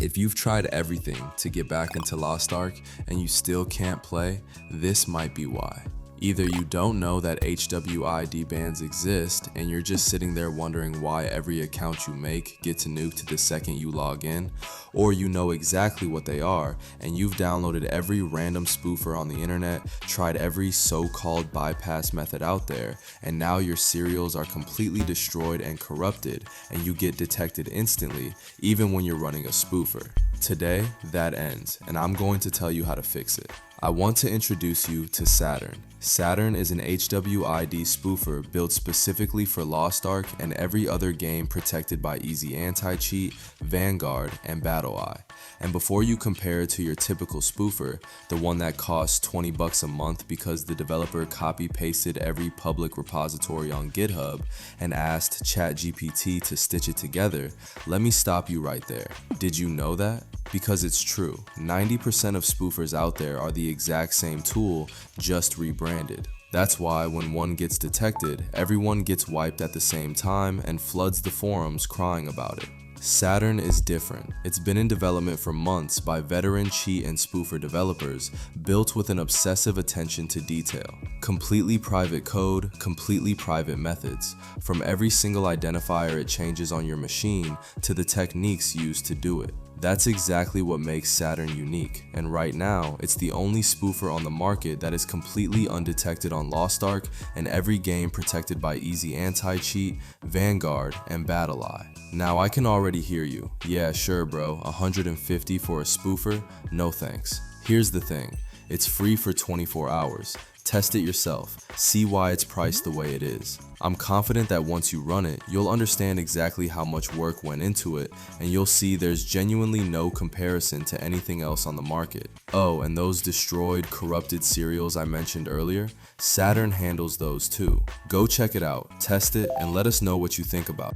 If you've tried everything to get back into Lost Ark and you still can't play, this might be why. Either you don't know that HWID bans exist and you're just sitting there wondering why every account you make gets nuked the second you log in, or you know exactly what they are and you've downloaded every random spoofer on the internet, tried every so-called bypass method out there, and now your serials are completely destroyed and corrupted and you get detected instantly even when you're running a spoofer. Today, that ends, and I'm going to tell you how to fix it. I want to introduce you to Saturn. Saturn is an HWID spoofer built specifically for Lost Ark and every other game protected by Easy Anti-Cheat, Vanguard, and BattlEye. And before you compare it to your typical spoofer, the one that costs $20 a month because the developer copy-pasted every public repository on GitHub and asked ChatGPT to stitch it together, let me stop you right there. Did you know that? Because it's true, 90% of spoofers out there are the exact same tool, just rebranded. That's why when one gets detected, everyone gets wiped at the same time and floods the forums crying about it. Saturn is different. It's been in development for months by veteran cheat and spoofer developers, built with an obsessive attention to detail. Completely private code, completely private methods, from every single identifier it changes on your machine to the techniques used to do it. That's exactly what makes Saturn unique, and right now, it's the only spoofer on the market that is completely undetected on Lost Ark and every game protected by Easy Anti-Cheat, Vanguard, and BattlEye. Now I can already hear you. Yeah, sure bro, 150 for a spoofer? No thanks. Here's the thing, it's free for 24 hours. Test it yourself, see why it's priced the way it is. I'm confident that once you run it, you'll understand exactly how much work went into it, and you'll see there's genuinely no comparison to anything else on the market. Oh, and those destroyed, corrupted serials I mentioned earlier, Saturn handles those too. Go check it out, test it, and let us know what you think about it.